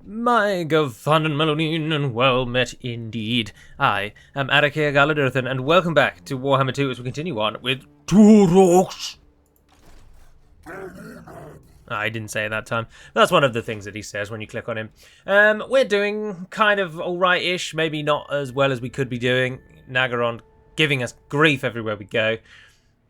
My fun and Melonin, and well met indeed. I am Arakir Galadurthan, and welcome back to Warhammer 2 as we continue on with Taurox. I didn't say it that time. That's one of the things that he says when you click on him. We're doing kind of alright-ish, maybe not as well as we could be doing. Naggarond giving us grief everywhere we go.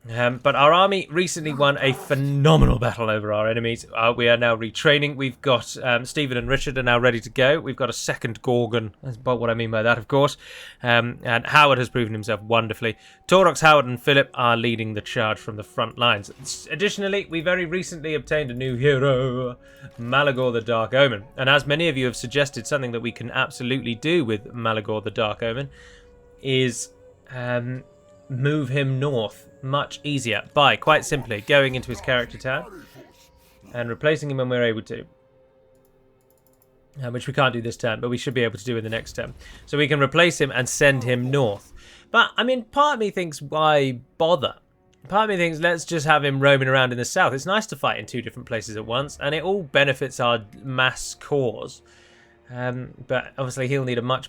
But our army recently won a phenomenal battle over our enemies. We are now retraining. We've got Stephen and Richard are now ready to go. We've got a second Gorgon. That's about what I mean by that, of course. And Howard has proven himself wonderfully. Taurox, Howard and Philip are leading the charge from the front lines. Additionally, we very recently obtained a new hero, Malaga the Dark Omen. And as many of you have suggested, something that we can absolutely do with Malaga the Dark Omen is move him north much easier by quite simply going into his character tab and replacing him when we're able to, which we can't do this turn, but we should be able to do in the next turn. So we can replace him and send him north. But I mean, part of me thinks, why bother? Part of me thinks, let's just have him roaming around in the south. It's nice to fight in two different places at once, and it all benefits our mass cause. But obviously he'll need a much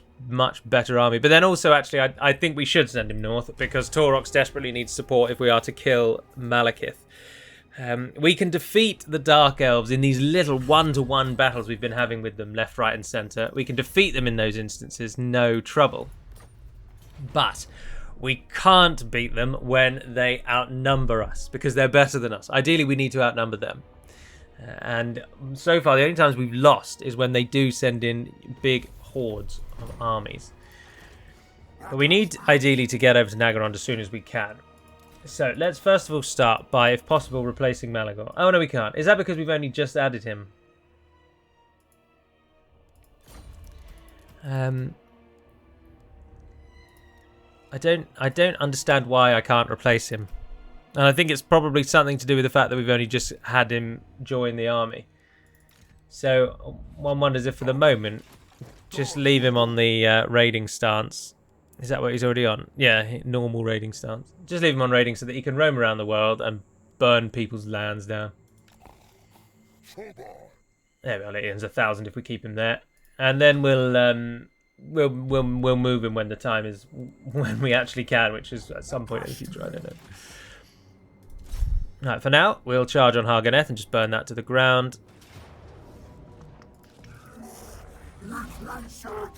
better army. But then also, actually, I think we should send him north, because Taurox desperately needs support if we are to kill Malekith. We can defeat the Dark Elves in these little one-to-one battles we've been having with them, left, right and centre. We can defeat them in those instances, no trouble. But we can't beat them when they outnumber us, because they're better than us. Ideally, we need to outnumber them. And so far, the only times we've lost is when they do send in big hordes of armies. But we need, ideally, to get over to Naggarond as soon as we can. So let's first of all start by, if possible, replacing Malaga. Oh, no, we can't. Is that because we've only just added him? I don't understand why I can't replace him. And I think it's probably something to do with the fact that we've only just had him join the army. So one wonders if for the moment, just leave him on the raiding stance. Is that what he's already on? Yeah, normal raiding stance. Just leave him on raiding so that he can roam around the world and burn people's lands down. There we are. He earns 1,000 if we keep him there, and then we'll move him when the time is, when we actually can, which is at some point in the future. I don't know. Right, for now, we'll charge on Harganeth and just burn that to the ground.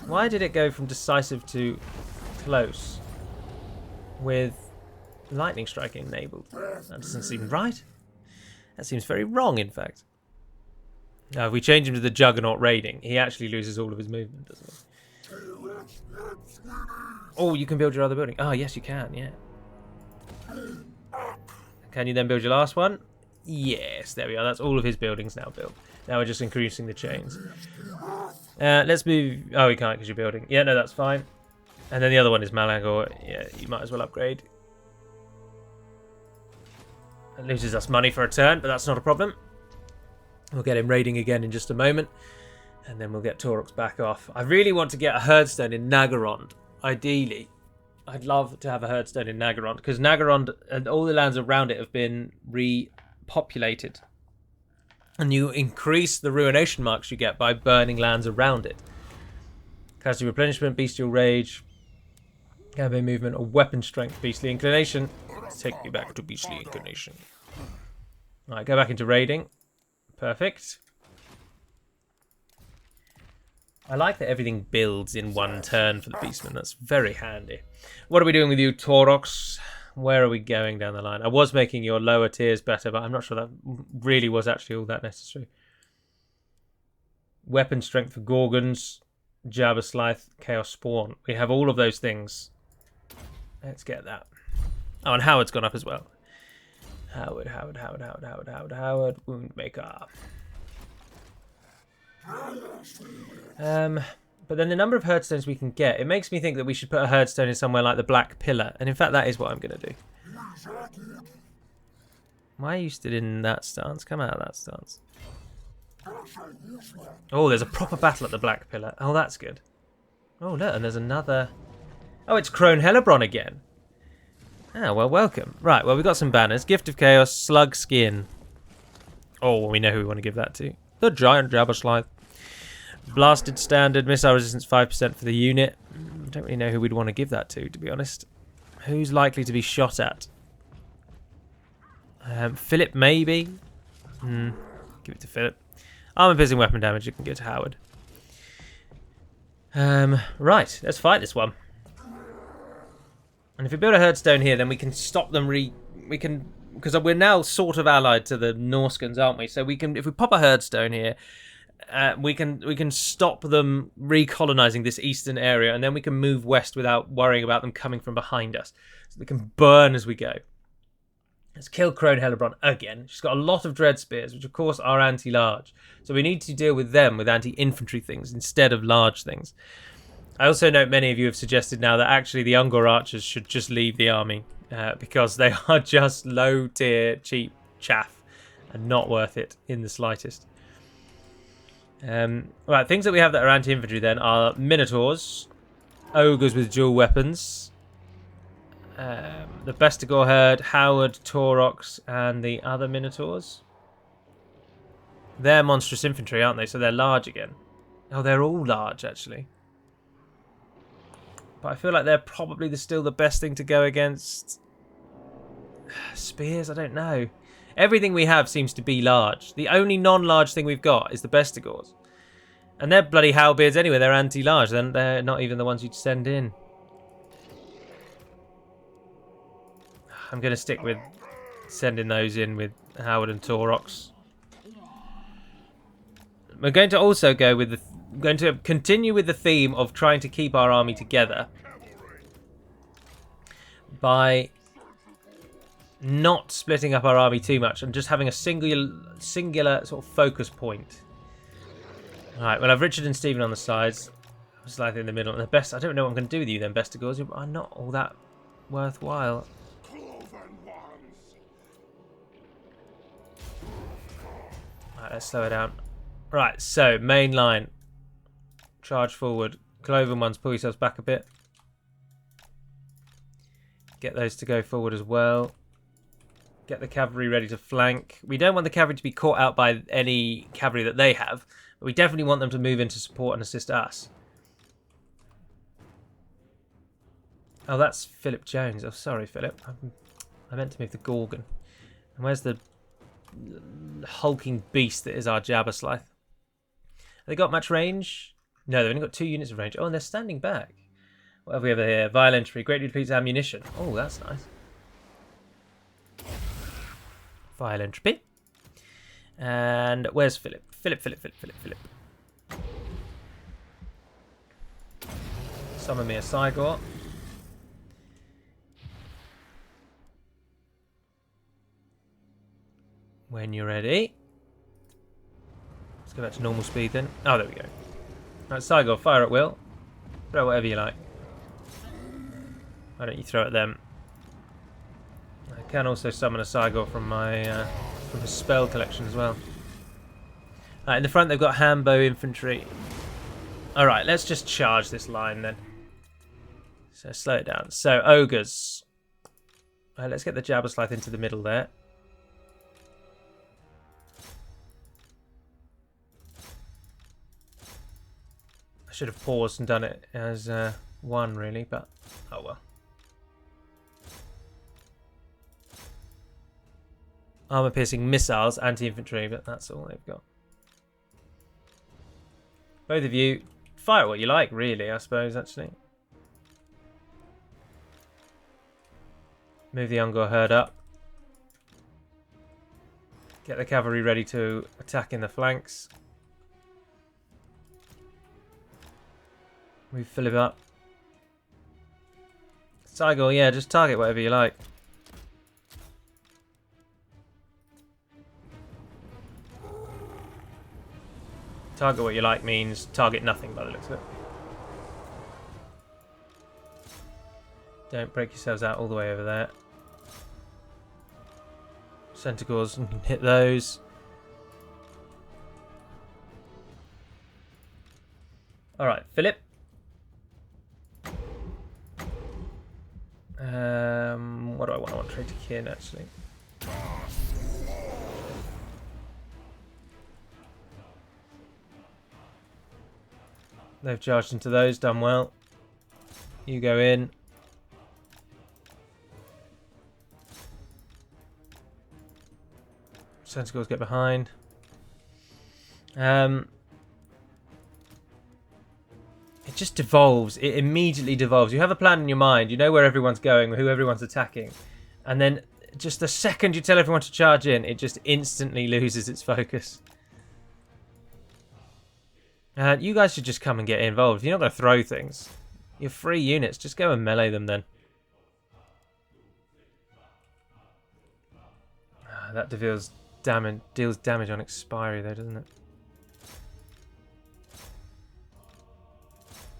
Why did it go from decisive to close with lightning strike enabled? That doesn't seem right. That seems very wrong, in fact. Now, if we change him to the Juggernaut raiding, he actually loses all of his movement, doesn't he? Oh, you can build your other building. Oh, yes, you can, yeah. Can you then build your last one? Yes, there we are. That's all of his buildings now built. Now we're just increasing the chains. Let's move... Oh, we can't because you're building. Yeah, no, that's fine. And then the other one is Malaga. Yeah, you might as well upgrade. It loses us money for a turn, but that's not a problem. We'll get him raiding again in just a moment. And then we'll get Taurox back off. I really want to get a Herdstone in Naggarond, ideally. I'd love to have a Herdstone in Naggarond, because Naggarond and all the lands around it have been repopulated. And you increase the ruination marks you get by burning lands around it. Capacity replenishment, bestial rage, campaign movement, or weapon strength, beastly inclination. Let's take me back to beastly inclination. Alright, go back into raiding. Perfect. I like that everything builds in one turn for the Beastmen. That's very handy. What are we doing with you, Taurox? Where are we going down the line? I was making your lower tiers better, but I'm not sure that really was actually all that necessary. Weapon strength for Gorgons, Jabba Scythe, Chaos Spawn. We have all of those things. Let's get that. Oh, and Howard's gone up as well. Howard, Woundmaker. But then the number of Herdstones we can get, it makes me think that we should put a Herdstone in somewhere like the Black Pillar. And in fact, that is what I'm going to do. Why are you still in that stance? Come out of that stance. Oh, there's a proper battle at the Black Pillar. Oh, that's good. Oh, look, and there's another... Oh, it's Crone Hellebron again. Ah, well, welcome. Right, well, we've got some banners. Gift of Chaos, Slug Skin. Oh, well, we know who we want to give that to. The Giant Jabba Scythe. Blasted standard, missile resistance 5% for the unit. I don't really know who we'd want to give that to be honest. Who's likely to be shot at? Philip, maybe? Give it to Philip. Armor piercing weapon damage, you can give it to Howard. Right, let's fight this one. And if we build a herdstone here, then we can stop them because we're now sort of allied to the Norskans, aren't we? So we can, if we pop a herdstone here, we can stop them recolonizing this eastern area, and then we can move west without worrying about them coming from behind us. So we can burn as we go. Let's kill Crone Hellebron again. She's got a lot of dread spears, which of course are anti-large. So we need to deal with them with anti-infantry things instead of large things. I also note many of you have suggested now that actually the Ungor archers should just leave the army because they are just low-tier, cheap chaff and not worth it in the slightest. Right, things that we have that are anti-infantry then are Minotaurs, Ogres with dual weapons, the Bestigor herd, Howard, Taurox, and the other Minotaurs. They're monstrous infantry, aren't they? So they're large again. Oh, they're all large, actually. But I feel like they're probably still the best thing to go against. Spears? I don't know. Everything we have seems to be large. The only non-large thing we've got is the Bestigors. And they're bloody Howbeards anyway. They're anti-large. Then they're not even the ones you'd send in. I'm going to stick with sending those in with Howard and Taurox. We're going to also go with the... going to continue with the theme of trying to keep our army together by not splitting up our army too much and just having a singular sort of focus point. Alright, well, I've Richard and Stephen on the sides. I'm slightly in the middle. And the best, I don't know what I'm going to do with you then, Bestigors. You are not all that worthwhile. Alright, let's slow it down. Right, so, main line. Charge forward. Cloven ones, pull yourselves back a bit. Get those to go forward as well. Get the cavalry ready to flank. We don't want the cavalry to be caught out by any cavalry that they have, but we definitely want them to move in to support and assist us. Oh, that's Philip Jones. Oh, sorry, Philip. I meant to move the Gorgon. And where's the hulking beast that is our Jabberslath? Have they got much range? No, they've only got 2 units of range. Oh, and they're standing back. What have we over here? Vile entry. Greatly depletes ammunition. Oh, that's nice. Vile entropy. And where's Philip? Philip. Summon me a Cygor. When you're ready. Let's go back to normal speed then. Oh, there we go. Right, Cygor, fire at will. Throw whatever you like. Why don't you throw at them? I can also summon a Cygor from my from his spell collection as well. Right, in the front they've got Hambo infantry. Alright, let's just charge this line then. So slow it down. So, Ogres. Let's get the Jabberslath into the middle there. I should have paused and done it as one really, but oh well. Armor piercing missiles, anti-infantry, but that's all they've got. Both of you, fire what you like, really, I suppose, actually. Move the Ungor herd up. Get the cavalry ready to attack in the flanks. Move Philip up. Cygor, yeah, just target whatever you like. Target what you like means target nothing by the looks of it. Don't break yourselves out all the way over there. Centaurs, hit those. Alright, Philip. What do I want? I want trade to kin, actually. They've charged into those, done well. You go in. Sentinels get behind. It just devolves. It immediately devolves. You have a plan in your mind. You know where everyone's going, who everyone's attacking. And then just the second you tell everyone to charge in, it just instantly loses its focus. You guys should just come and get involved. You're not going to throw things. You're free units. Just go and melee them then. That deals damage on expiry though, doesn't it?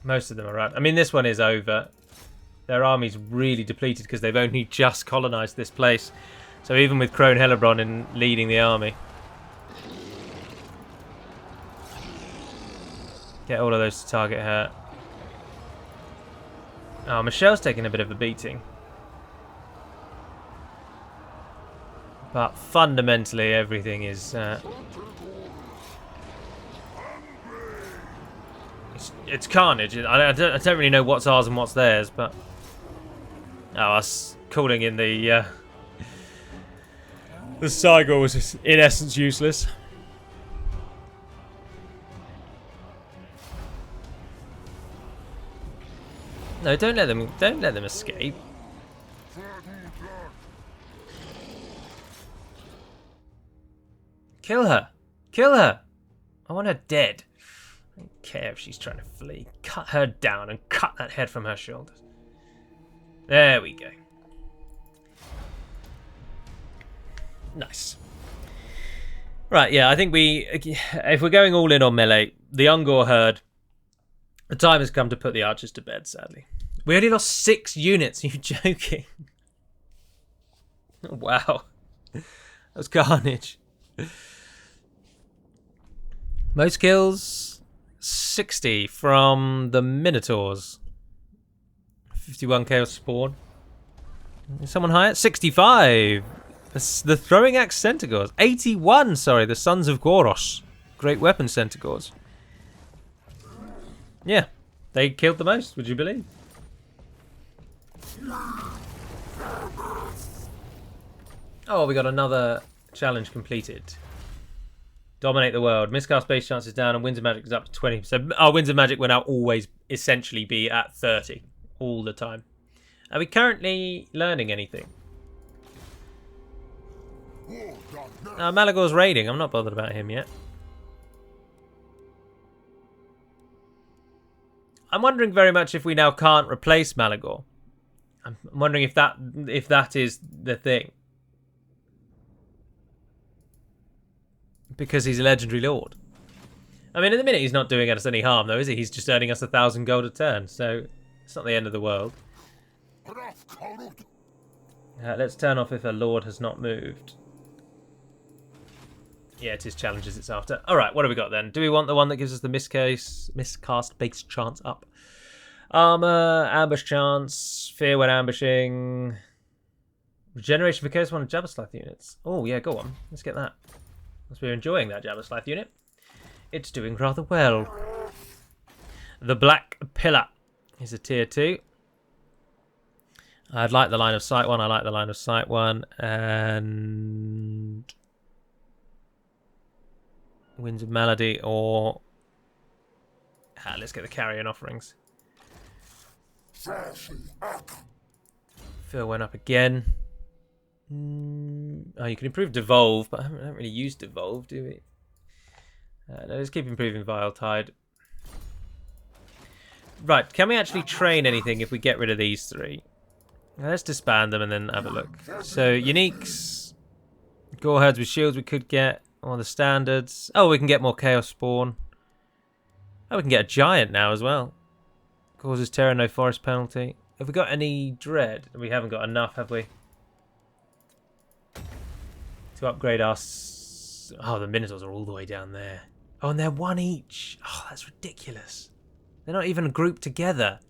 Most of them are right. I mean, this one is over. Their army's really depleted because they've only just colonised this place. So even with Crone Hellebron in leading the army. Get all of those to target her. Oh, Michelle's taking a bit of a beating. But fundamentally, everything is... It's carnage. I don't really know what's ours and what's theirs, but... Oh, us calling in the Cygor was in essence useless. No, don't let them escape. Kill her! Kill her! I want her dead. I don't care if she's trying to flee. Cut her down and cut that head from her shoulders. There we go. Nice. Right, yeah, I think if we're going all in on melee, the Ungor herd, the time has come to put the archers to bed, sadly. We only lost 6 units, are you joking? Wow. That was carnage. Most kills, 60 from the Minotaurs. 51 Chaos Spawn. Is someone higher? 65. The Throwing Axe Centaurs. 81, sorry, the Sons of Goros. Great Weapon Centaurs. Yeah, they killed the most, would you believe? Oh, we got another challenge completed. Dominate the world. Miscast base chances down and Winds of Magic is up to 20%. Our Winds of Magic will now always essentially be at 30 all the time. Are we currently learning anything? Malagor's raiding. I'm not bothered about him yet. I'm wondering very much if we now can't replace Malagor. I'm wondering if that is the thing. Because he's a legendary lord. I mean, at the minute he's not doing us any harm, though, is he? He's just earning us 1,000 gold a turn, so it's not the end of the world. Let's turn off if a lord has not moved. Yeah, it is challenges it's after. All right, what have we got then? Do we want the one that gives us the miscast base chance up? Armor, ambush chance, fear when ambushing, regeneration for chaos one and Jabberslath units. Oh yeah, go on. Let's get that. Because we're enjoying that Jabberslath unit. It's doing rather well. The Black Pillar is a tier 2. I'd like the line of sight one. I like the line of sight one. And Winds of Melody or... let's get the carrion offerings. Phil went up again. Oh, you can improve Devolve, but I haven't really used Devolve, do we? No, let's keep improving Vile Tide. Right, can we actually train anything if we get rid of these 3? Let's disband them and then have a look. So, uniques. Gore herds with shields we could get. Or the standards. Oh, we can get more Chaos Spawn. Oh, we can get a giant now as well. Causes terror, no forest penalty. Have we got any dread? We haven't got enough, have we? To upgrade our... Oh, the Minotaurs are all the way down there. Oh, and they're 1 each. Oh, that's ridiculous. They're not even grouped together.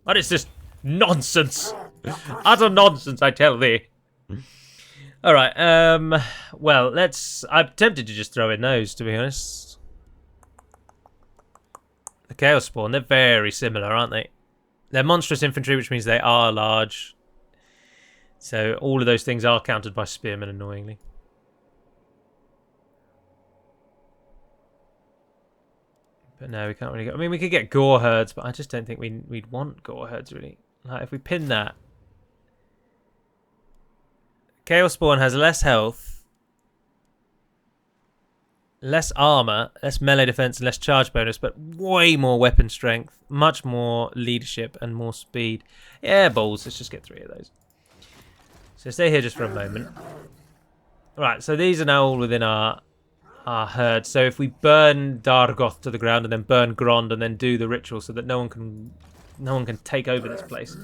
But it's just nonsense. Utter nonsense, I tell thee. Alright, well, I'm tempted to just throw in those, to be honest. The Chaos Spawn, they're very similar, aren't they? They're monstrous infantry, which means they are large. So all of those things are countered by spearmen, annoyingly. But no, we can't really go. I mean, we could get gore herds, but I just don't think we'd want gore herds, really. Like, if we pin that. Chaos Spawn has less health, less armor, less melee defense, less charge bonus, but way more weapon strength, much more leadership, and more speed. Yeah, balls. Let's just get 3 of those. So stay here just for a moment. Right, so these are now all within our herd. So if we burn Dargoth to the ground and then burn Grond and then do the ritual so that no one can take over this place,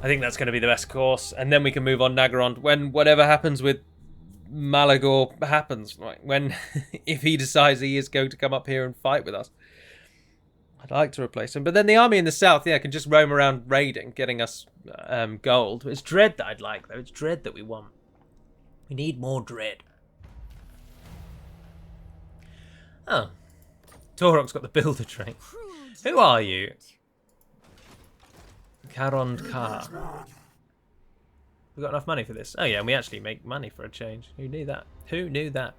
I think that's going to be the best course. And then we can move on Naggarond when whatever happens with Malaga happens. Like when, if he decides he is going to come up here and fight with us. I'd like to replace him. But then the army in the south, yeah, can just roam around raiding, getting us gold. It's dread that I'd like, though. It's dread that we want. We need more dread. Oh. Taurox got the builder trait. Who are you? Naggarond Car. We got enough money for this. Oh yeah, and we actually make money for a change. Who knew that? Who knew that?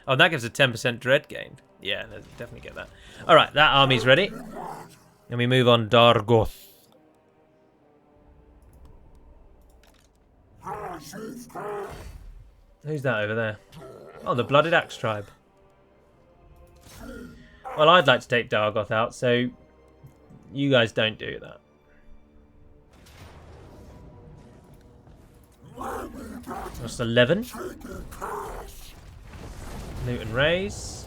Oh, that gives a 10% dread gained. Yeah, definitely get that. Alright, that army's ready. And we move on Dargoth. Who's that over there? Oh, the Blooded Axe tribe. Well, I'd like to take Dargoth out, so you guys don't do that. That's 11. Loot and raise.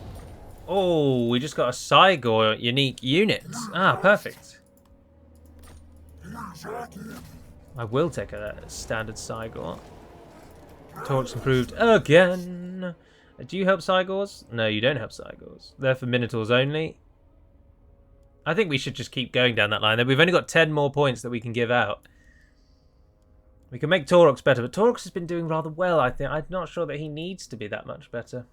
Oh, we just got a Cygor unique unit. Ah, perfect. I will take a standard Cygor. Taurox improved again. Do you help Cygors? No, you don't help Cygors. They're for Minotaurs only. I think we should just keep going down that line. We've only got 10 more points that we can give out. We can make Taurox better, but Taurox has been doing rather well, I think. I'm not sure that he needs to be that much better.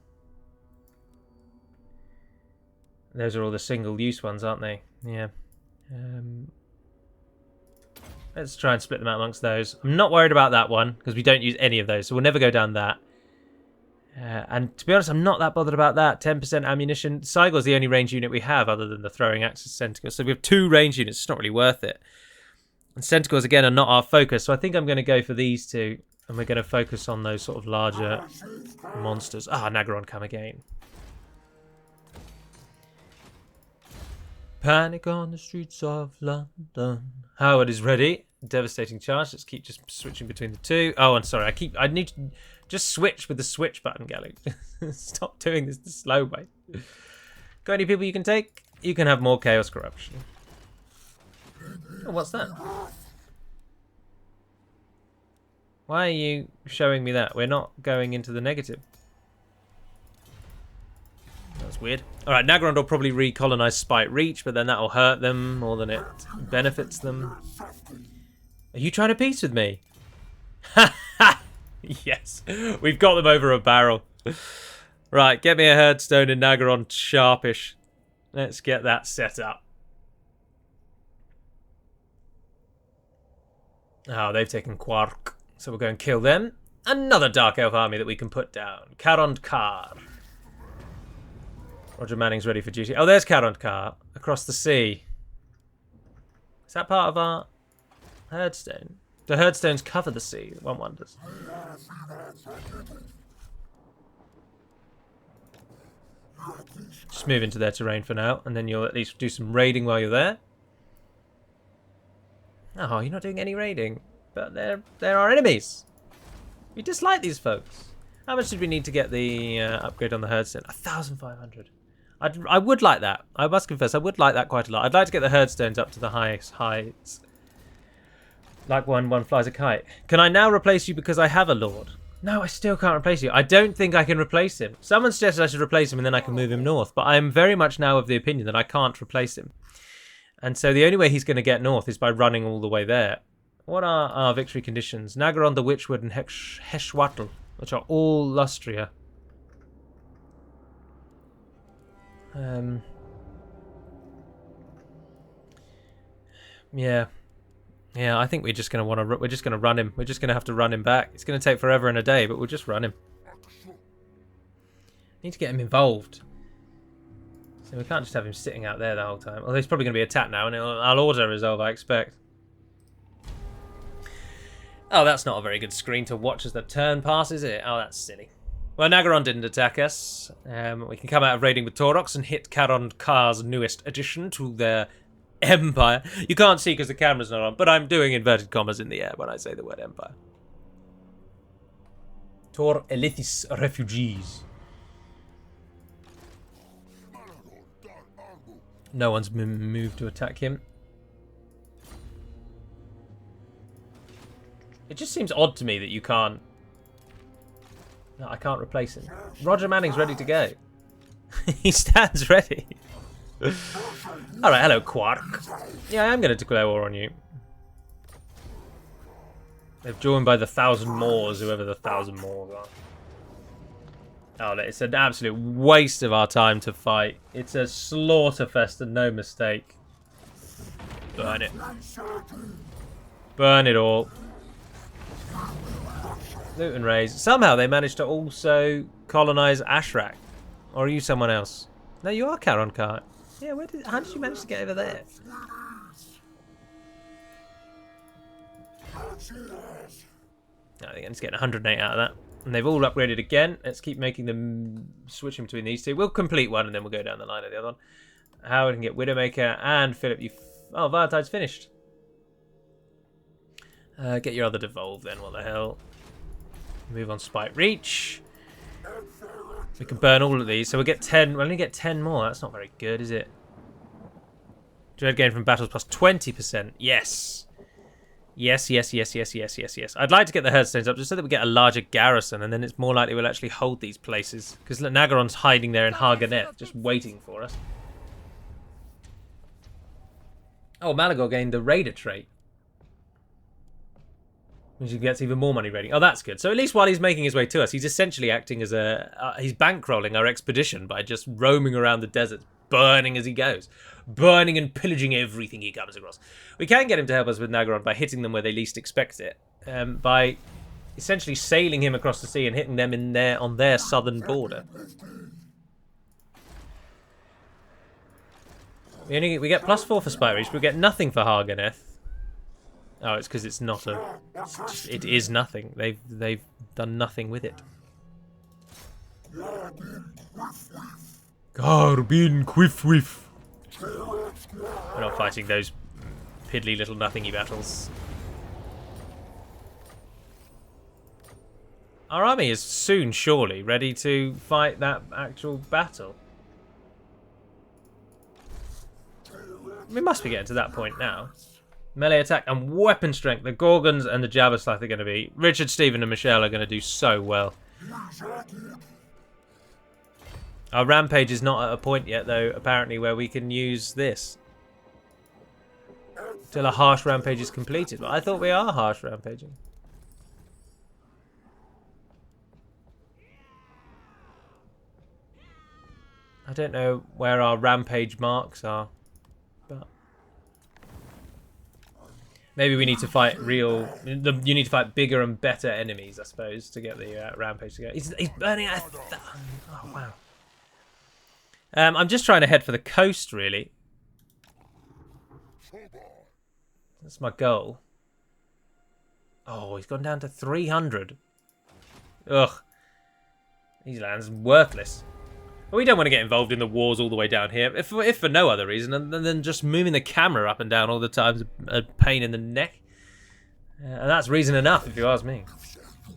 Those are all the single-use ones, aren't they? Yeah. Let's try and split them out amongst those. I'm not worried about that one, because we don't use any of those, so we'll never go down that. And to be honest, I'm not that bothered about that. 10% ammunition. Cygor's the only range unit we have, other than the throwing axes Centaur. So we have 2 range units. It's not really worth it. And Centaurs, again, are not our focus, so I think I'm going to go for these 2, and we're going to focus on those sort of larger monsters. Ah, Naggarond come again. Panic on the streets of London. Howard is ready. Devastating charge. Let's keep just switching between the 2. Oh, and sorry, I need to just switch with the switch button, Gally. Stop doing this the slow way. Got any people you can take? You can have more Chaos Corruption. Oh, what's that? Why are you showing me that? We're not going into the negative. That's weird. Alright, Naggarond will probably recolonize Spite Reach, but then that'll hurt them more than it benefits them. Are you trying to peace with me? Yes, we've got them over a barrel. Right, get me a herdstone in Naggarond sharpish. Let's get that set up. Oh, they've taken Quark, so we'll go and kill them. Another Dark Elf army that we can put down. Naggarond Car. Roger Manning's ready for duty. Oh, there's Naggarond Car across the sea. Is that part of our herdstone? Do herdstones cover the sea? One wonders. Just move into their terrain for now, and then you'll at least do some raiding while you're there. Oh, you're not doing any raiding, but they're our enemies. We dislike these folks. How much did we need to get the upgrade on the herdstone? 1,500. I would like that. I must confess, I would like that quite a lot. I'd like to get the herdstones up to the highest heights. Like one flies a kite. Can I now replace you because I have a lord? No, I still can't replace you. I don't think I can replace him. Someone suggested I should replace him and then I can move him north. But I am very much now of the opinion that I can't replace him. And so the only way he's going to get north is by running all the way there. What are our victory conditions? Naggarond, the Witchwood, and Heshwatl, which are all Lustria. Yeah. Yeah, I think we're just going to want to. We're just going to run him. We're just going to have to run him back. It's going to take forever and a day, but we'll just run him. Need to get him involved. So we can't just have him sitting out there the whole time. Although he's probably going to be attacked now, and I'll auto-resolve, I expect. Oh, that's not a very good screen to watch as the turn passes, is it? Oh, that's silly. Well, Naggarond didn't attack us. We can come out of raiding with Taurox and hit Caron Car's newest addition to their empire. You can't see because the camera's not on, but I'm doing inverted commas in the air when I say the word empire. Tor Elithis refugees. No one's moved to attack him. It just seems odd to me that you can't... No, I can't replace him. Roger Manning's ready to go. He stands ready. Alright, hello, Quark. Yeah, I am going to declare war on you. They've joined by the 1,000 Moors, whoever the 1,000 Moors are. Oh, it's an absolute waste of our time to fight. It's a slaughterfest and no mistake. Burn it. Burn it all. Loot and raise. Somehow they managed to also colonize Ashrak. Or are you someone else? No, you are Caron Car. Yeah, how did you manage to get over there? I think I'm just getting 108 out of that. And they've all upgraded again. Let's keep making them switching between these two. We'll complete one and then we'll go down the line of the other one. Howard can get Widowmaker and Philip. Oh, Valentine's finished. Get your other devolve then. What the hell? Move on Spike Reach. We can burn all of these. So we'll get 10. We'll only get 10 more. That's not very good, is it? Dread gain from battles plus 20%. Yes. Yes. I'd like to get the Herdstones up just so that we get a larger garrison, and then it's more likely we'll actually hold these places. Because Naggarond's hiding there in Harganeth, just waiting for us. Oh, Malaga gained the Raider trait. Which gets even more money raiding. Oh, that's good. So at least while he's making his way to us, he's essentially acting as a... he's bankrolling our expedition by just roaming around the desert, burning as he goes. Burning and pillaging everything he comes across. We can get him to help us with Naggarond by hitting them where they least expect it. By essentially sailing him across the sea and hitting them on their southern border. We get +4 for Spike Reach, but we get nothing for Harganeth. Oh, it's because it's not a... It is nothing. They've done nothing with it. Garbin Quiff Whiff. We're not fighting those piddly little nothingy battles. Our army is soon, surely, ready to fight that actual battle. We must be getting to that point now. Melee attack and weapon strength. The Gorgons and the Jabberslath are going to be... Richard, Stephen and Michelle are going to do so well. Our rampage is not at a point yet, though, apparently, where we can use this. Till a harsh rampage is completed. But I thought we are harsh rampaging. I don't know where our rampage marks are. But... maybe we need to fight real... You need to fight bigger and better enemies, I suppose, to get the rampage to go. He's burning a... oh, wow. I'm just trying to head for the coast, really. That's my goal. Oh, he's gone down to 300. Ugh. These lands worthless. But we don't want to get involved in the wars all the way down here, if for no other reason, and then just moving the camera up and down all the time is a pain in the neck. And that's reason enough, if you ask me.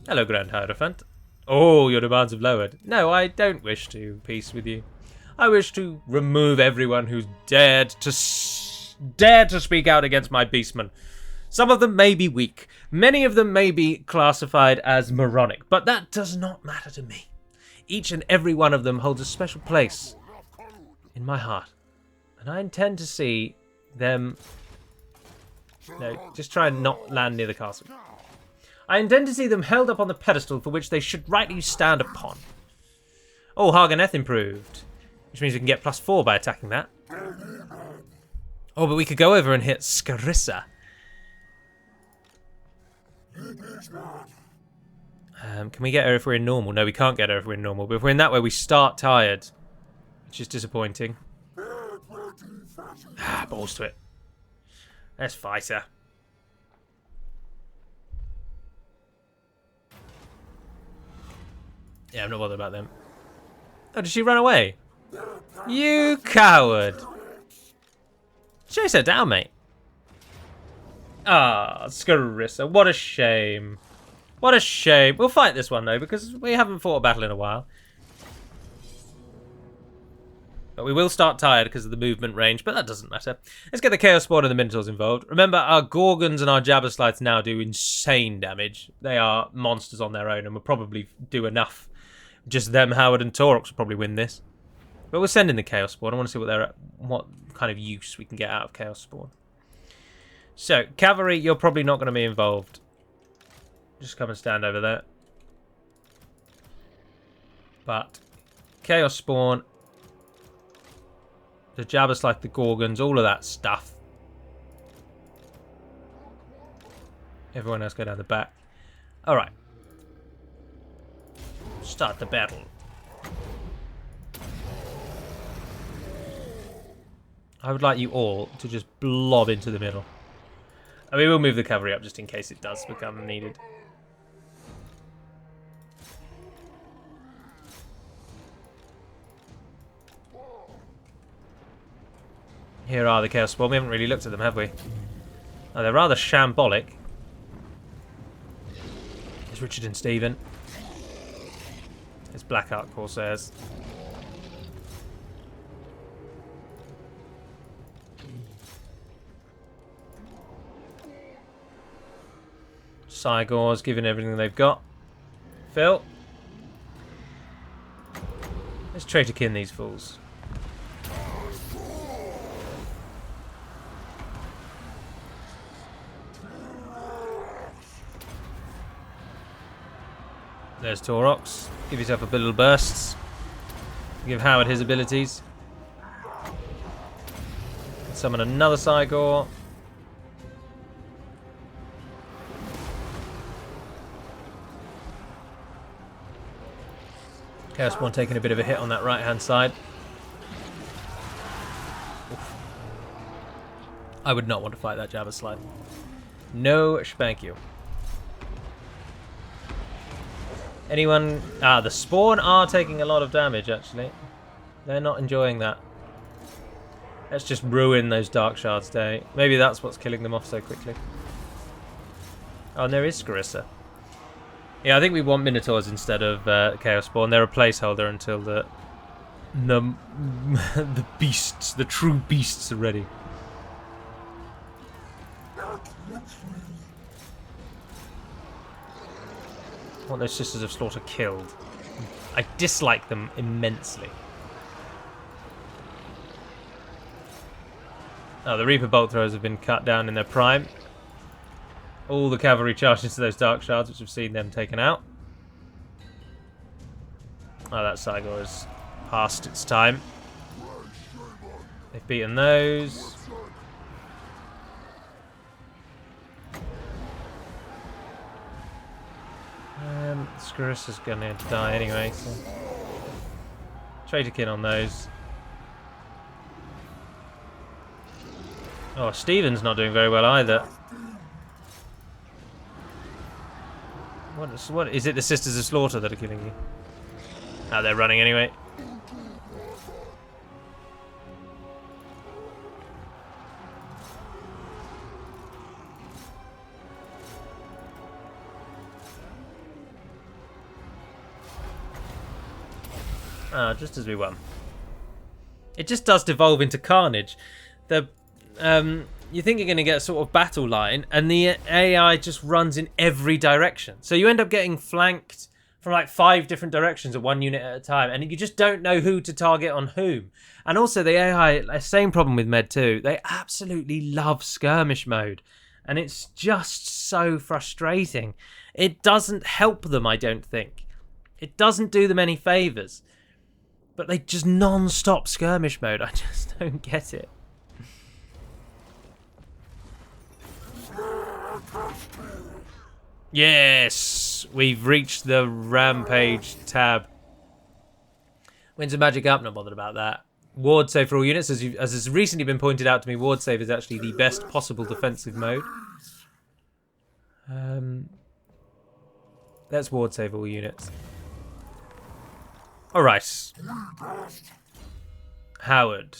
Hello, Grand Hierophant. Oh, your demands have lowered. No, I don't wish to peace with you. I wish to remove everyone who's dared to speak out against my beastmen. Some of them may be weak. Many of them may be classified as moronic, but that does not matter to me. Each and every one of them holds a special place in my heart. And I intend to see them... No, just try and not land near the castle. I intend to see them held up on the pedestal for which they should rightly stand upon. Oh, Harganeth improved. Which means we can get +4 by attacking that. Oh, but we could go over and hit Scarissa. Can we get her if we're in normal? No, we can't get her if we're in normal. But if we're in that way, we start tired. Which is disappointing. Balls to it. Let's fight her. Yeah, I'm not bothered about them. Oh, did she run away? You coward. Chase her down, mate. Ah, Scarissa. What a shame. What a shame. We'll fight this one, though, because we haven't fought a battle in a while. But we will start tired because of the movement range, but that doesn't matter. Let's get the Chaos Spawn and the Minotaurs involved. Remember, our Gorgons and our Jabber Slides now do insane damage. They are monsters on their own and will probably do enough. Just them, Howard, and Taurox will probably win this. But we'll send in the Chaos Spawn. I want to see what kind of use we can get out of Chaos Spawn. So, Cavalry, you're probably not going to be involved. Just come and stand over there. But, Chaos Spawn, the Jabbers like the Gorgons, all of that stuff. Everyone else go down the back. Alright. Start the battle. I would like you all to just blob into the middle. And we will move the cavalry up just in case it does become needed. Here are the Chaos Spawn. We haven't really looked at them, have we? Oh, they're rather shambolic. There's Richard and Stephen. There's Blackheart Corsairs. Cygors giving everything they've got. Phil. Let's traitor kin these fools. There's Taurox. Give yourself a bit of little bursts. Give Howard his abilities. Summon another Cygor. Chaos Spawn taking a bit of a hit on that right hand side. Oof. I would not want to fight that Jabber Slide. No spank you. Anyone? Ah, the Spawn are taking a lot of damage, actually. They're not enjoying that. Let's just ruin those Dark Shards' day. Maybe that's what's killing them off so quickly. Oh, and there is Scarissa. Yeah, I think we want Minotaurs instead of Chaos Spawn. They're a placeholder until the beasts, the true beasts are ready. I want those Sisters of Slaughter killed. I dislike them immensely. Oh, the Reaper Bolt Throwers have been cut down in their prime. All the cavalry charged into those Dark Shards, which have seen them taken out. Oh, that Cygor has passed its time. They've beaten those. Scarissa's gonna die anyway, so traitor kin on those. Oh, Stephen's not doing very well either. What is it? The Sisters of Slaughter that are killing you? Oh, they're running anyway. Ah, just as we won. It just does devolve into carnage. The you think you're going to get a sort of battle line, and the AI just runs in every direction. So you end up getting flanked from like 5 different directions at one unit at a time, and you just don't know who to target on whom. And also the AI, same problem with Med 2, they absolutely love skirmish mode, and it's just so frustrating. It doesn't help them, I don't think. It doesn't do them any favours. But they just non-stop skirmish mode. I just don't get it. Yes! We've reached the Rampage tab. Wins of magic up, not bothered about that. Ward save for all units. As has recently been pointed out to me, ward save is actually the best possible defensive mode. Let's ward save all units. Alright. Howard.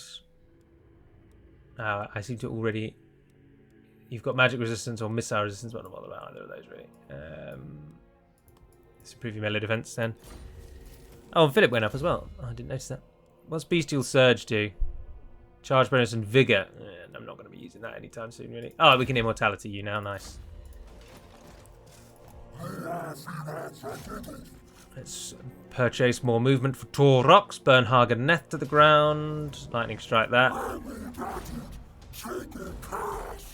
I seem to already... You've got magic resistance or missile resistance, but I'm not bothered about either of those, really. Let's improve your melee defense, then. Oh, and Philip went up as well. Oh, I didn't notice that. What's Bestial Surge do? Charge bonus and Vigor. I'm not going to be using that anytime soon, really. Oh, we can Immortality you now. Nice. Let's purchase more movement for Taurox. Burn Neth to the ground. Lightning Strike that.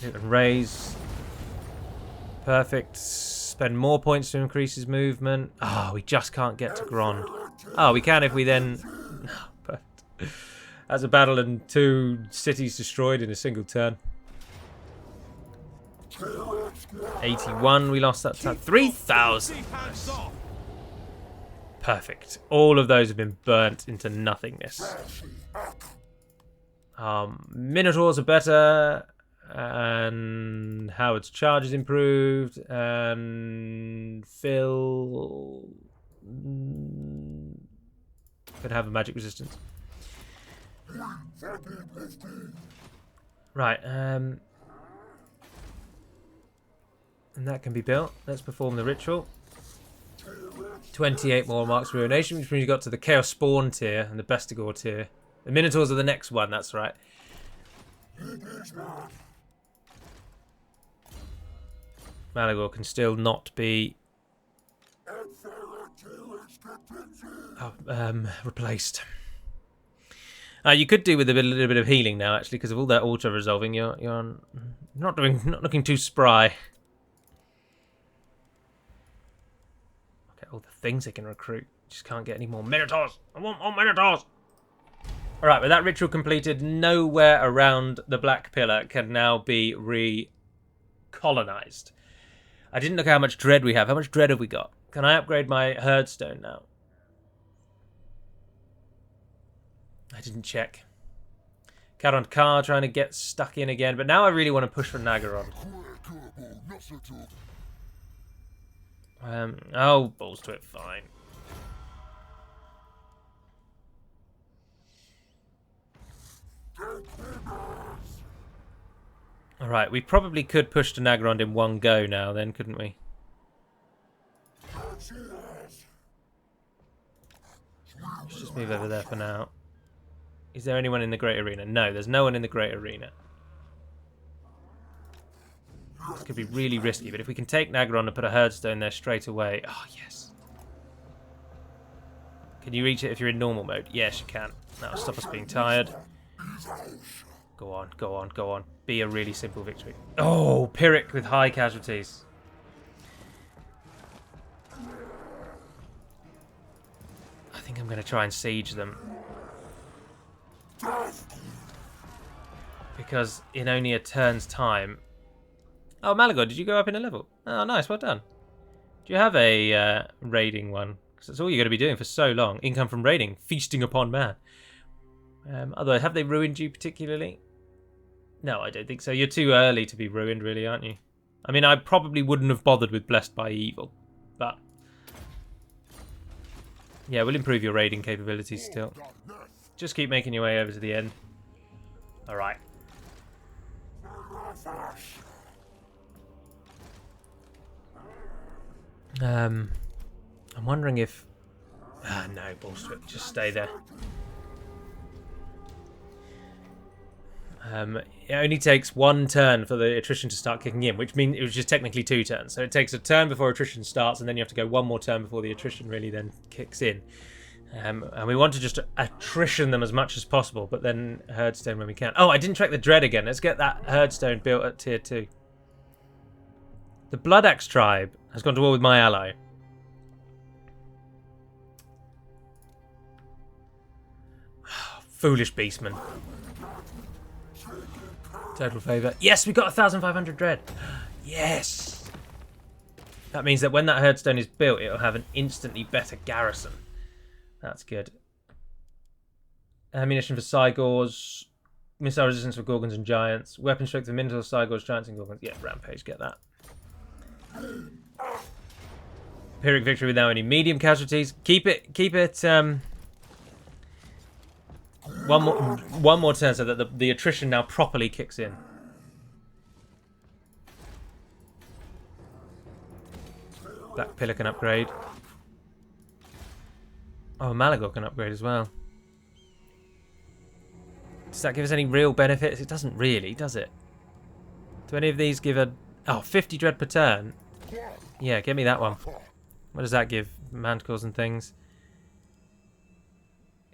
Hit and raise. Perfect. Spend more points to increase his movement. Oh, we just can't get to Grond. Oh, we can if we then... Perfect. That's a battle and 2 cities destroyed in a single turn. 81, we lost that time. 3,000! Nice. Perfect. All of those have been burnt into nothingness. Minotaurs are better. And Howard's charge is improved. And Phil... could have a magic resistance. Right, and that can be built. Let's perform the ritual. 28 more marks for ruination, which means you got to the Chaos Spawn tier and the Bestigor tier. The Minotaurs are the next one, that's right. Malaga can still not be replaced. You could do with a little bit of healing now, actually, because of all that auto resolving. You're not looking too spry. Okay, all the things they can recruit. Just can't get any more Minotaurs. I want more Minotaurs. All right, with that ritual completed, nowhere around the Black Pillar can now be recolonized. I didn't look at how much dread we have. How much dread have we got? Can I upgrade my Herdstone now? I didn't check. Naggarond Car trying to get stuck in again, but now I really want to push for Naggarond. Oh, balls to it, fine. Alright, we probably could push to Naggarond in one go now then, couldn't we? Let's just move over there for now. Is there anyone in the Great Arena? No, there's no one in the Great Arena. This could be really risky, but if we can take Naggarond and put a Herdstone there straight away... Oh, yes. Can you reach it if you're in normal mode? Yes, you can. That'll stop us being tired. Go on, go on, go on. Be a really simple victory. Oh, Pyrrhic with high casualties. I think I'm going to try and siege them. Because in only a turn's time... Oh, Malaga, did you go up in a level? Oh, nice, well done. Do you have a raiding one? Because that's all you're going to be doing for so long. Income from raiding. Feasting upon man. Otherwise, have they ruined you particularly? No, I don't think so. You're too early to be ruined, really, aren't you? I mean, I probably wouldn't have bothered with Blessed by Evil. But... yeah, we'll improve your raiding capabilities still. Just keep making your way over to the end. Alright. I'm wondering if... no, bullshit. Just stay there. It only takes 1 turn for the attrition to start kicking in, which means it was just technically 2 turns. So it takes a turn before attrition starts, and then you have to go 1 more turn before the attrition really then kicks in. And we want to just attrition them as much as possible, but then Herdstone when we can. Oh, I didn't check the Dread again. Let's get that Herdstone built at tier 2. The Blood Axe tribe has gone to war with my ally. Foolish beastman. Total favour. Yes, we got 1,500 dread. Yes! That means that when that herdstone is built, it'll have an instantly better garrison. That's good. Ammunition for Cygors. Missile resistance for Gorgons and Giants. Weapon strength for Minotaurs, Cygors, Giants and Gorgons. Yeah, Rampage, get that. Pyrrhic victory without any medium casualties. Keep it, one more turn so that the attrition now properly kicks in. That Pelican upgrade. Oh, Malaga can upgrade as well. Does that give us any real benefits? It doesn't really, does it? Do any of these give a... Oh, 50 dread per turn. Yeah, give me that one. What does that give? Manticores and things.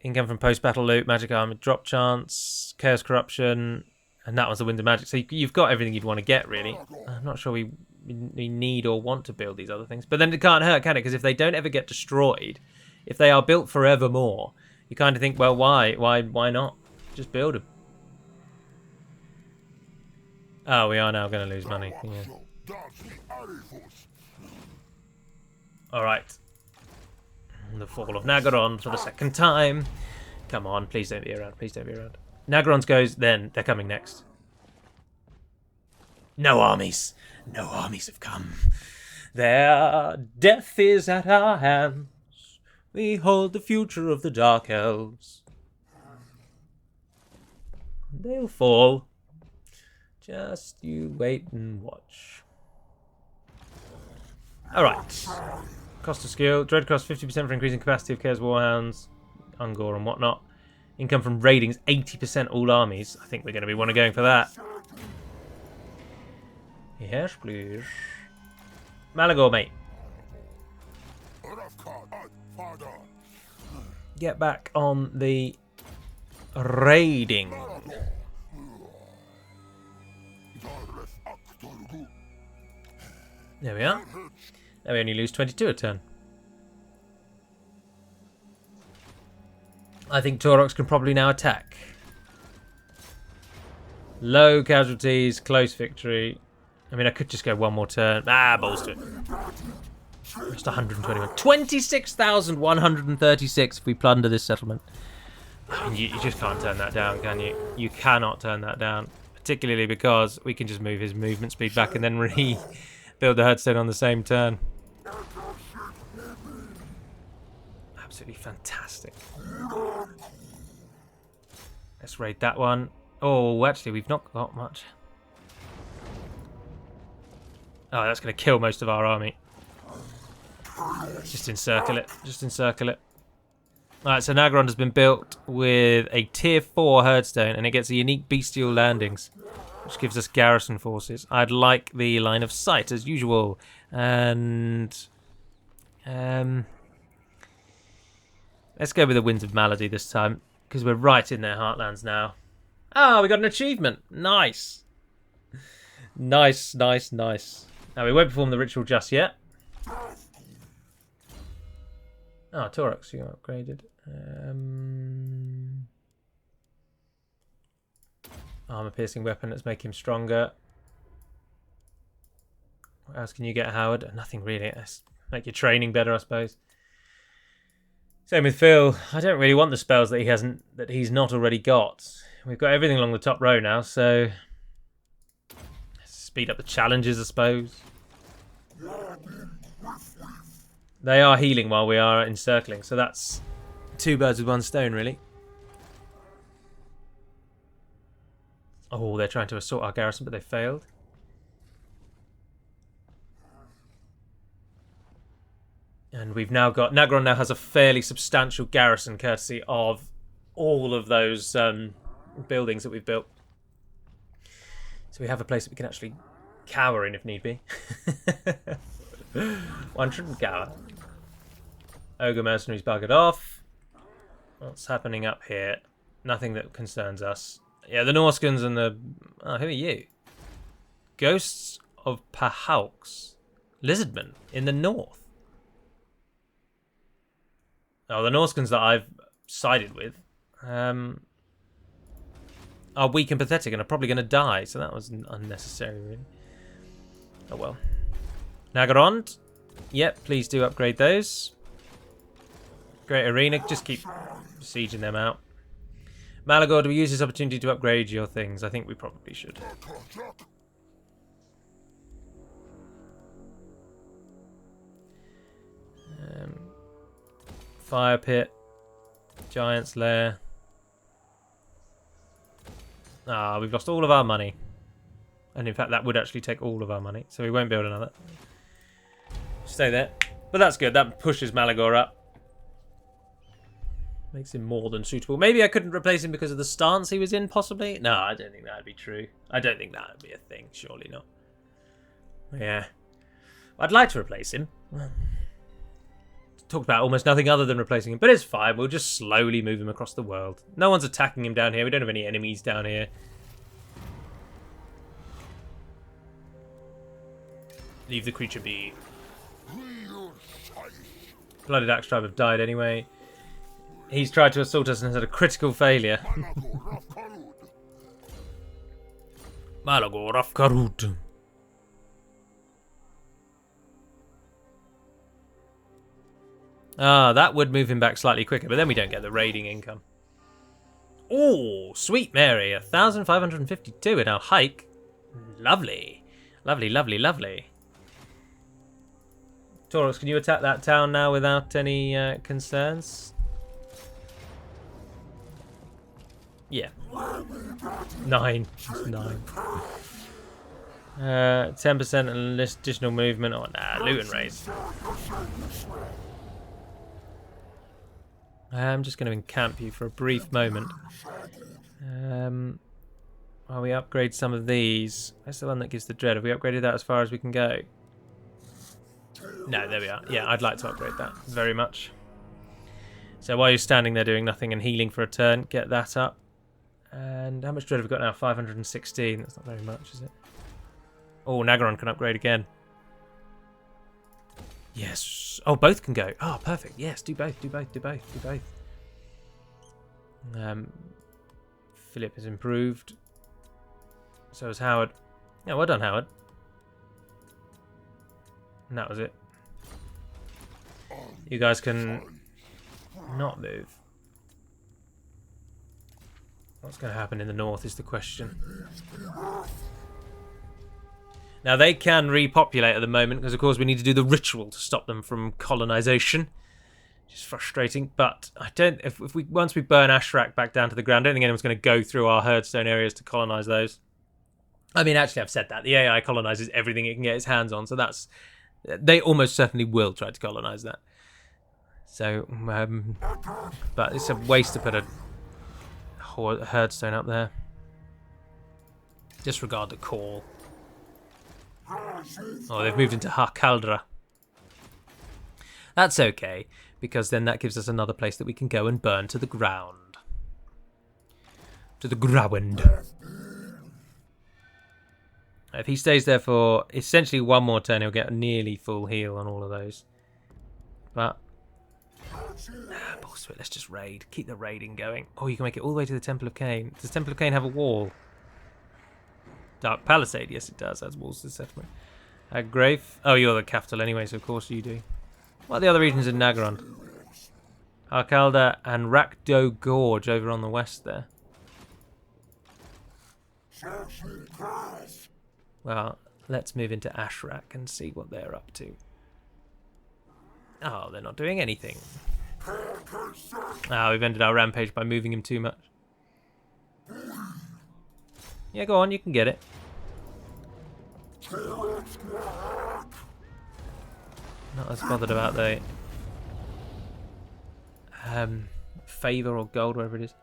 Income from post-battle loot, magic armor, drop chance, chaos corruption, and that one's the wind of magic. So you've got everything you'd want to get, really. I'm not sure we need or want to build these other things. But then it can't hurt, can it? Because if they don't ever get destroyed, if they are built forevermore, you kind of think, well, why not? Just build them. Oh, we are now going to lose money. Yeah. Alright. The fall of Naggarond for the second time. Come on, please don't be around. Please don't be around. Naggarond goes, then they're coming next. No armies. No armies have come. Their death is at our hands. We hold the future of the Dark Elves. They'll fall. Just you wait and watch. Alright. Cost of skill. Dread cost 50% for increasing capacity of Chaos Warhounds, Ungor and whatnot. Income from raidings 80% all armies. I think we're going to be going for that. Yes, please. Malaga, mate. Get back on the raiding. There we are. Now we only lose 22 a turn. I think Taurox can probably now attack. Low casualties, close victory. I mean, I could just go one more turn. Ah, balls to it. Just 121. 26,136 if we plunder this settlement. I mean, you just can't turn that down, can you? You cannot turn that down. Particularly because we can just move his movement speed back and then rebuild the herdstone on the same turn. Absolutely fantastic. Let's raid that one. Oh, actually, we've not got much. Oh, that's going to kill most of our army. Just encircle it. Just encircle it. Alright, so Naggarond has been built with a tier 4 herdstone, and it gets a unique bestial landings, which gives us garrison forces. I'd like the line of sight, as usual. And... let's go with the Winds of Malady this time, because we're right in their heartlands now. Ah, we got an achievement. Nice. Nice, nice, nice. Now, we won't perform the ritual just yet. Oh, Taurox, you got upgraded. Armor-piercing weapon, let's make him stronger. What else can you get, Howard? Nothing really. Let's make your training better, I suppose. Same with Phil. I don't really want the spells that he's not already got. We've got everything along the top row now, so let's speed up the challenges, I suppose. They are healing while we are encircling, so that's 2 birds with 1 stone, really. Oh, they're trying to assault our garrison, but they failed. And we've now got... Naggarond now has a fairly substantial garrison, courtesy of all of those buildings that we've built. So we have a place that we can actually cower in if need be. One shouldn't cower. Ogre mercenaries buggered off. What's happening up here? Nothing that concerns us. Yeah, the Norskins and the... Oh, who are you? Ghosts of Pahaux. Lizardmen in the north. Oh, the Norskins that I've sided with are weak and pathetic and are probably going to die, so that was unnecessary, really. Oh well. Naggarond. Yep, please do upgrade those. Great Arena, just keep sieging them out. Malaga, do we use this opportunity to upgrade your things? I think we probably should. Fire Pit. Giant's Lair. Ah, we've lost all of our money. And in fact, that would actually take all of our money. So we won't build another. Stay there. But that's good. That pushes Malaga up. Makes him more than suitable. Maybe I couldn't replace him because of the stance he was in, possibly? No, I don't think that would be true. I don't think that would be a thing. Surely not. Yeah. I'd like to replace him. Talked about almost nothing other than replacing him. But it's fine. We'll just slowly move him across the world. No one's attacking him down here. We don't have any enemies down here. Leave the creature be. Blooded Axe Tribe have died anyway. He's tried to assault us and has had a critical failure. Malaga Rafkarut. Ah, that would move him back slightly quicker, but then we don't get the raiding income. Oh, sweet Mary, 1,552 in our hike. Lovely. Lovely, lovely, lovely. Taurox, can you attack that town now without any concerns? Yeah. 9. Just 9. 10% and additional movement. Oh, nah, loot and raise. I'm just going to encamp you for a brief moment. While we upgrade some of these. That's the one that gives the dread. Have we upgraded that as far as we can go? No, there we are. Yeah, I'd like to upgrade that very much. So while you're standing there doing nothing and healing for a turn, get that up. And how much dread have we got now? 516. That's not very much, is it? Oh, Naggarond can upgrade again. Yes. Oh, both can go. Oh, perfect. Yes, do both, do both, do both, do both. Philip has improved. So has Howard. Yeah, well done, Howard. And that was it. You guys can not move. What's going to happen in the north is the question. Now they can repopulate at the moment because of course we need to do the ritual to stop them from colonization. Which is frustrating, but I don't if we once we burn Ashrak back down to the ground, I don't think anyone's going to go through our herdstone areas to colonize those. I mean, actually I've said that. The AI colonizes everything it can get its hands on, so that's they almost certainly will try to colonize that. So but it's a waste to put a herdstone up there. Disregard the call. Oh, they've moved into Harkaldra. That's okay, because then that gives us another place that we can go and burn to the ground. To the ground. If he stays there for essentially one more turn, he'll get a nearly full heal on all of those. But bullshit, let's just raid. Keep the raiding going. Oh, you can make it all the way to the Temple of Cain. Does Temple of Cain have a wall? Dark Palisade, yes it does. That's walls to the settlement. Grave. Oh, you're the capital anyway, so of course you do. What are the other regions in Naggarond? Arkalda and Rakdo Gorge over on the west there. Well, let's move into Ashrak and see what they're up to. Oh, they're not doing anything. Ah, we've ended our rampage by moving him too much. Yeah, go on, you can get it. Not as bothered about the favour or gold, whatever it is.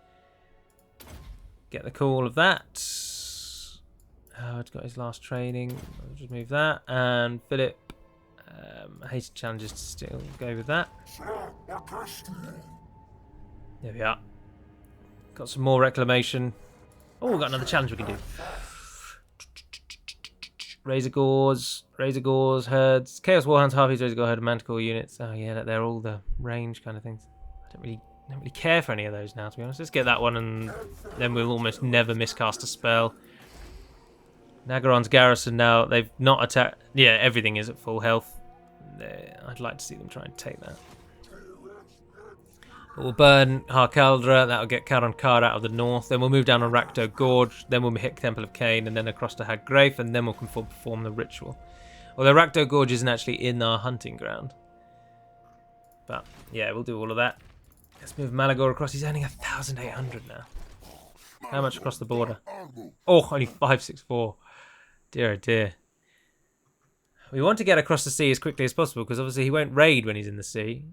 Get the call of that. Howard's got his last training. I'll just move that. And Philip, hated challenges to still go with that. There we are. Got some more reclamation. Oh, we've got another challenge we can do. Razor Gores, herds, Chaos Warhounds, Harpies, Razor Gore herd, and Manticore units. Oh yeah, they're all the range kind of things. I don't really care for any of those now, to be honest. Let's get that one, and then we'll almost never miscast a spell. Naggarond's garrison now, they've not attacked. Yeah, everything is at full health. I'd like to see them try and take that. We'll burn Harkaldra, that'll get Caron Card out of the north, then we'll move down on Rakdo Gorge, then we'll hit Temple of Cain, and then across to Hag Grafe, and then we'll perform the ritual. Although Rakdo Gorge isn't actually in our hunting ground. But, yeah, we'll do all of that. Let's move Malaga across. He's earning 1,800 now. How much across the border? Oh, only 564. Dear, oh dear. We want to get across the sea as quickly as possible, because obviously he won't raid when he's in the sea.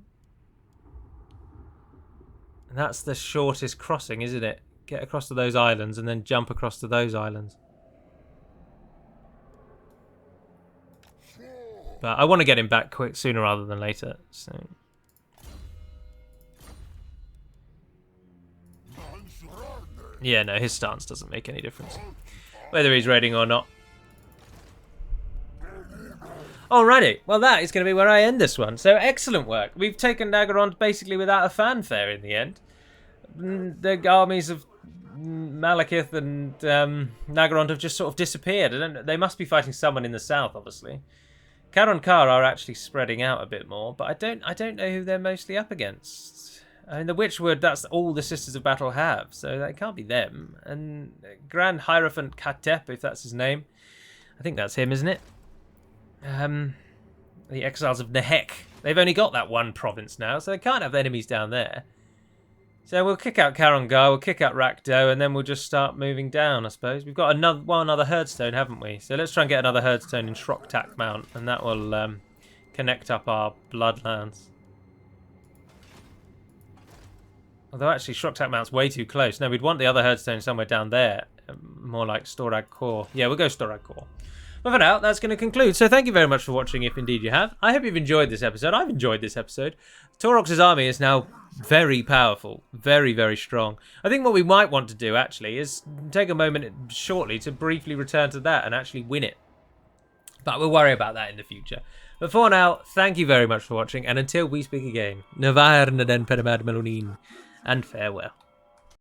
And that's the shortest crossing, isn't it? Get across to those islands and then jump across to those islands. But I want to get him back quick, sooner rather than later. So. Yeah, no, his stance doesn't make any difference, whether he's raiding or not. Alrighty, well that is going to be where I end this one. So excellent work. We've taken Naggarond basically without a fanfare in the end. The armies of Malekith and Naggarond have just sort of disappeared. They must be fighting someone in the south, obviously. Caron Kar are actually spreading out a bit more, but I don't know who they're mostly up against. I mean, the Witchwood, that's all the Sisters of Battle have, so that can't be them. And Grand Hierophant Katep, if that's his name. I think that's him, isn't it? The Exiles of Nehek. They've only got that one province now, so they can't have enemies down there. So we'll kick out Karongar, we'll kick out Rakdo, and then we'll just start moving down, I suppose. We've got one other herdstone, haven't we? So let's try and get another herdstone in Shroktak Mount, and that will connect up our bloodlands. Although actually Shroktak Mount's way too close. No, we'd want the other herdstone somewhere down there. More like Storag Core. Yeah, we'll go Storag Core. But for now, that's going to conclude. So thank you very much for watching, if indeed you have. I hope you've enjoyed this episode. I've enjoyed this episode. Taurox's army is now very powerful. Very, very strong. I think what we might want to do, actually, is take a moment shortly to briefly return to that and actually win it. But we'll worry about that in the future. But for now, thank you very much for watching. And until we speak again, Navair Naden Peramad Melonin, and farewell.